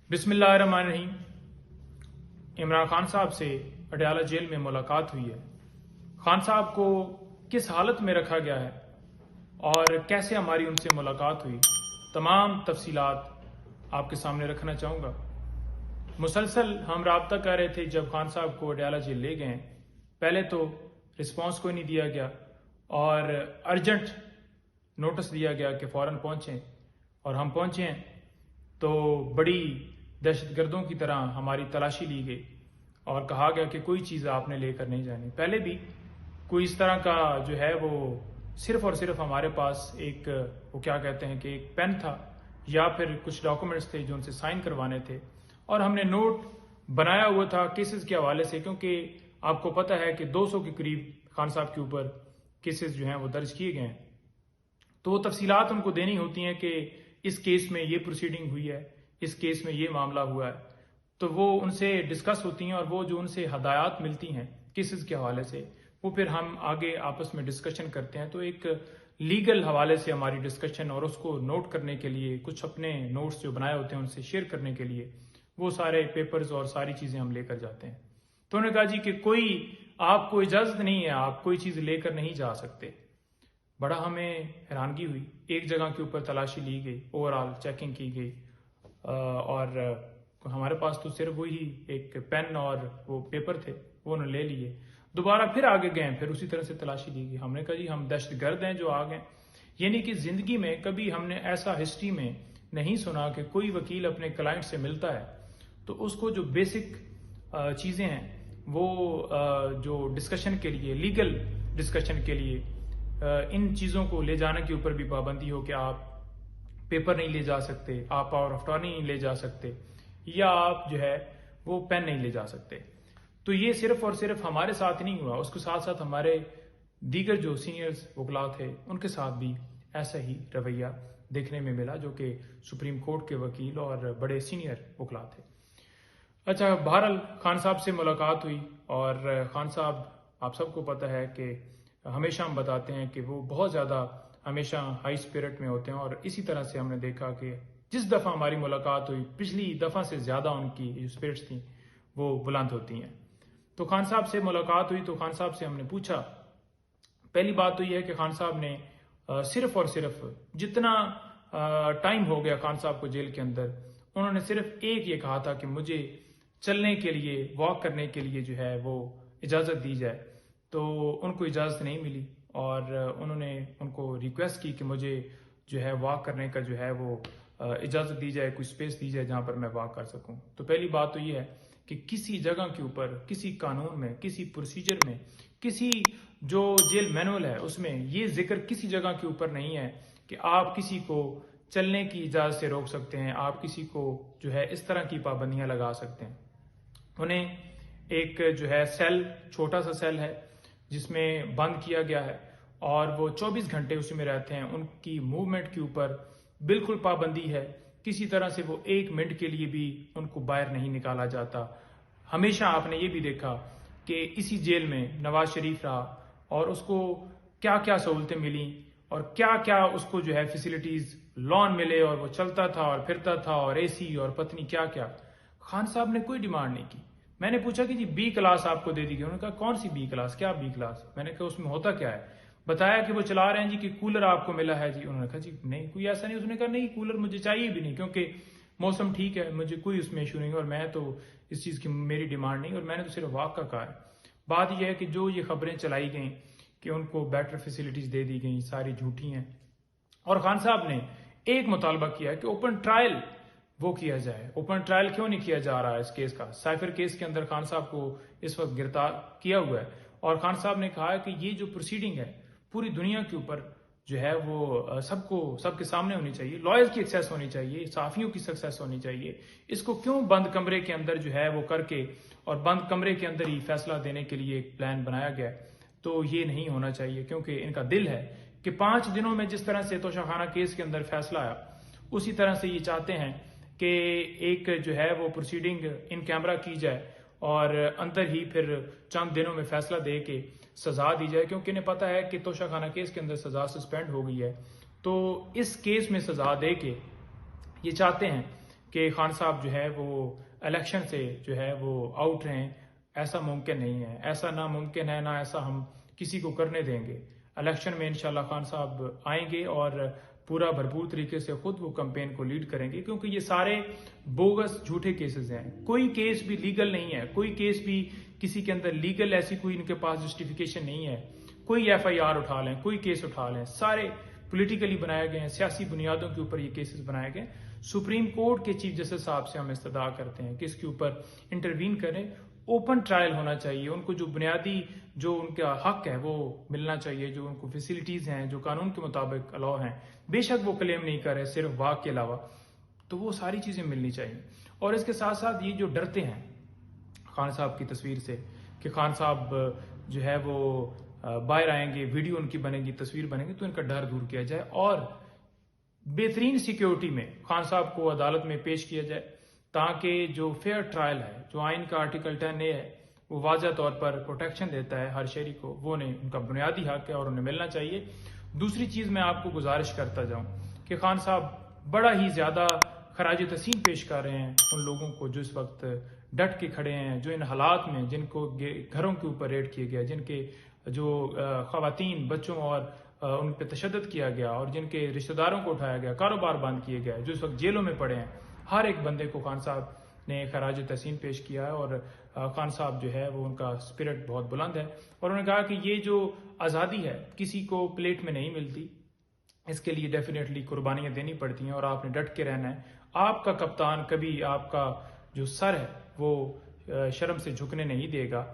बिस्मिल्लाहिर्रहमानिर्रहीम। इमरान खान साहब से अडयाला जेल में मुलाकात हुई है। खान साहब को किस हालत में रखा गया है और कैसे हमारी उनसे मुलाकात हुई, तमाम तफसीलात आपके सामने रखना चाहूँगा। मुसलसल हम राब्ता कर रहे थे जब खान साहब को अडयाला जेल ले गए। पहले तो रिस्पांस कोई नहीं दिया गया और अर्जेंट नोटिस दिया गया कि फ़ौरन पहुँचें, और हम पहुँचे हैं तो बड़ी दहशतगर्दों की तरह हमारी तलाशी ली गई और कहा गया कि कोई चीज़ आपने लेकर नहीं जानी। पहले भी कोई इस तरह का जो है वो सिर्फ और सिर्फ हमारे पास एक वो क्या कहते हैं कि एक पेन था या फिर कुछ डॉक्यूमेंट्स थे जो उनसे साइन करवाने थे, और हमने नोट बनाया हुआ था केसेस के हवाले से, क्योंकि आपको पता है कि 200 के करीब खान साहब के ऊपर केसेस जो हैं वो दर्ज किए गए हैं। तो तफसीलात उनको देनी होती हैं कि इस केस में ये प्रोसीडिंग हुई है, इस केस में ये मामला हुआ है, तो वो उनसे डिस्कस होती हैं और वो जो उनसे हदायत मिलती हैं केसेस के हवाले से वो फिर हम आगे आपस में डिस्कशन करते हैं। तो एक लीगल हवाले से हमारी डिस्कशन और उसको नोट करने के लिए कुछ अपने नोट्स जो बनाए होते हैं उनसे शेयर करने के लिए वो सारे पेपर्स और सारी चीज़ें हम लेकर जाते हैं। तो उन्होंने कहा जी कि कोई आपको इजाज़त नहीं है, आप कोई चीज़ लेकर नहीं जा सकते। बड़ा हमें हैरानगी हुई। एक जगह के ऊपर तलाशी ली गई, ओवरऑल चेकिंग की गई और हमारे पास तो सिर्फ वही एक पेन और वो पेपर थे, वो उन्होंने ले लिए। दोबारा फिर आगे गए, फिर उसी तरह से तलाशी ली गई। हमने कहा जी हम दहशतगर्द हैं जो आ गए। यानी कि ज़िंदगी में कभी हमने ऐसा हिस्ट्री में नहीं सुना कि कोई वकील अपने क्लाइंट से मिलता है तो उसको जो बेसिक चीज़ें हैं वो जो डिस्कशन के लिए, लीगल डिस्कशन के लिए इन चीज़ों को ले जाने के ऊपर भी पाबंदी हो कि आप पेपर नहीं ले जा सकते, आप पावर ऑफ अटॉर्नी नहीं ले जा सकते, या आप जो है वो पेन नहीं ले जा सकते। तो ये सिर्फ और सिर्फ हमारे साथ नहीं हुआ, उसके साथ साथ हमारे दीगर जो सीनियर्स वकला थे उनके साथ भी ऐसा ही रवैया देखने में मिला, जो कि सुप्रीम कोर्ट के वकील और बड़े सीनियर वकला थे। अच्छा, बहरहाल खान साहब से मुलाकात हुई और खान साहब आप सबको पता है कि हमेशा हम बताते हैं कि वो बहुत ज़्यादा हमेशा हाई स्पिरिट में होते हैं, और इसी तरह से हमने देखा कि जिस दफ़ा हमारी मुलाकात हुई पिछली दफ़ा से ज़्यादा उनकी जो स्पिरिट्स थी वो बुलंद होती हैं। तो खान साहब से मुलाकात हुई तो खान साहब से हमने पूछा, पहली बात तो ये है कि खान साहब ने सिर्फ और सिर्फ जितना टाइम हो गया खान साहब को जेल के अंदर, उन्होंने सिर्फ एक ये कहा था कि मुझे चलने के लिए, वॉक करने के लिए जो है वो इजाज़त दी जाए। तो उनको इजाज़त नहीं मिली और उन्होंने उनको रिक्वेस्ट की कि मुझे जो है वॉक करने का जो है वो इजाज़त दी जाए, कुछ स्पेस दी जाए जहाँ पर मैं वॉक कर सकूं। तो पहली बात तो ये है कि किसी जगह के ऊपर, किसी कानून में, किसी प्रोसीजर में, किसी जो जेल मैनुअल है उसमें ये जिक्र किसी जगह के ऊपर नहीं है कि आप किसी को चलने की इजाज़त से रोक सकते हैं, आप किसी को जो है इस तरह की पाबंदियाँ लगा सकते हैं। उन्हें एक जो है सेल, छोटा सा सेल है जिसमें बंद किया गया है और वो 24 घंटे उसी में रहते हैं। उनकी मूवमेंट के ऊपर बिल्कुल पाबंदी है, किसी तरह से वो 1 मिनट के लिए भी उनको बाहर नहीं निकाला जाता। हमेशा आपने ये भी देखा कि इसी जेल में नवाज शरीफ रहा और उसको क्या क्या सहूलतें मिली और क्या क्या उसको जो है फैसिलिटीज़, लॉन मिले, और वो चलता था और फिरता था और एसी और पत्नी क्या क्या। खान साहब ने कोई डिमांड नहीं की। मैंने पूछा कि जी बी क्लास आपको दे दी गई। उन्होंने कहा कौन सी बी क्लास, क्या बी क्लास? मैंने कहा उसमें होता क्या है? बताया कि वो चला रहे हैं जी कि कूलर आपको मिला है जी। उन्होंने कहा जी नहीं, कोई ऐसा नहीं। उसने कहा नहीं, कूलर मुझे चाहिए भी नहीं क्योंकि मौसम ठीक है, मुझे कोई उसमें इशू नहीं और मैं तो इस चीज़ की मेरी डिमांड नहीं, और मैंने तो सिर्फ वॉक का कहा है। बात यह है कि जो ये खबरें चलाई गई कि उनको बेटर फैसिलिटीज़ दे दी गई, सारी झूठी हैं। और खान साहब ने एक मुतालबा किया है कि ओपन ट्रायल वो किया जाए। ओपन ट्रायल क्यों नहीं किया जा रहा है इस केस का? साइफर केस के अंदर खान साहब को इस वक्त गिरफ्तार किया हुआ है और खान साहब ने कहा है कि ये जो प्रोसीडिंग है पूरी दुनिया के ऊपर जो है वो सबको, सबके सामने होनी चाहिए, लॉयर्स की एक्सेस होनी चाहिए, साफियों की सक्सेस होनी चाहिए। इसको क्यों बंद कमरे के अंदर जो है वो करके और बंद कमरे के अंदर ही फैसला देने के लिए एक प्लान बनाया गया? तो ये नहीं होना चाहिए, क्योंकि इनका दिल है कि 5 दिनों में जिस तरह से तोशाखाना केस के अंदर फैसला आया उसी तरह से ये चाहते हैं कि एक जो है वो प्रोसीडिंग इन कैमरा की जाए और अंदर ही फिर चंद दिनों में फैसला दे के सजा दी जाए, क्योंकि इन्हें पता है कि तोशाखाना केस के अंदर सजा सस्पेंड हो गई है। तो इस केस में सजा दे के ये चाहते हैं کہ خان صاحب جو ہے وہ الیکشن سے جو ہے وہ آؤٹ رہیں، ایسا ممکن نہیں ہے، ایسا ناممکن ہے، نہ ایسا ہم کسی کو کرنے دیں گے۔ الیکشن میں انشاءاللہ خان صاحب آئیں گے اور پورا بھرپور طریقے سے خود وہ کمپین کو لیڈ کریں گے، کیونکہ یہ سارے بوگس جھوٹے کیسز ہیں، کوئی کیس بھی لیگل نہیں ہے، کوئی کیس بھی کسی کے اندر لیگل ایسی کوئی ان کے پاس جسٹیفیکیشن نہیں ہے۔ کوئی ایف آئی آر اٹھا لیں، کوئی کیس اٹھا لیں، سارے پولیٹیکلی بنائے گئے ہیں، سیاسی بنیادوں کے اوپر یہ کیسز بنائے گئے۔ سپریم کورٹ کے چیف جسٹس صاحب سے ہم استدعا کرتے ہیں کہ اس کے اوپر انٹروین کریں، اوپن ٹرائل ہونا چاہیے، ان کو جو بنیادی جو ان کا حق ہے وہ ملنا چاہیے، جو ان کو فیسلٹیز ہیں جو قانون کے مطابق الاؤ ہیں، بے شک وہ کلیم نہیں کر رہے صرف واک کے علاوہ، تو وہ ساری چیزیں ملنی چاہیے۔ اور اس کے ساتھ ساتھ یہ جو ڈرتے ہیں خان صاحب کی تصویر سے کہ خان صاحب جو ہے وہ باہر آئیں گے، ویڈیو ان کی بنے گی، تصویر بنے گی، تو ان کا ڈر دور کیا جائے اور بہترین سیکیورٹی میں خان صاحب کو عدالت میں پیش کیا جائے، تاکہ جو فیئر ٹرائل ہے، جو آئین کا آرٹیکل 10A ہے، وہ واضح طور پر پروٹیکشن دیتا ہے ہر شہری کو، وہ ان کا بنیادی حق ہے اور انہیں ملنا چاہیے۔ دوسری چیز میں آپ کو گزارش کرتا جاؤں کہ خان صاحب بڑا ہی زیادہ خراج تحسین پیش کر رہے ہیں ان لوگوں کو جو اس وقت ڈٹ کے کھڑے ہیں، جو ان حالات میں جن کو گھروں کے اوپر ریڈ کیے گیا، جن کے جو خواتین، بچوں اور ان پہ تشدد کیا گیا، اور جن کے رشتہ داروں کو اٹھایا گیا، کاروبار بند کیے گئے، جو اس وقت جیلوں میں پڑے ہیں، ہر ایک بندے کو خان صاحب نے خراج تحسین پیش کیا ہے۔ اور خان صاحب جو ہے وہ ان کا اسپرٹ بہت بلند ہے، اور انہوں نے کہا کہ یہ جو آزادی ہے کسی کو پلیٹ میں نہیں ملتی، اس کے لیے ڈیفینیٹلی قربانیاں دینی پڑتی ہیں اور آپ نے ڈٹ کے رہنا ہے۔ آپ کا کپتان کبھی آپ کا جو سر ہے وہ شرم سے جھکنے نہیں دے گا۔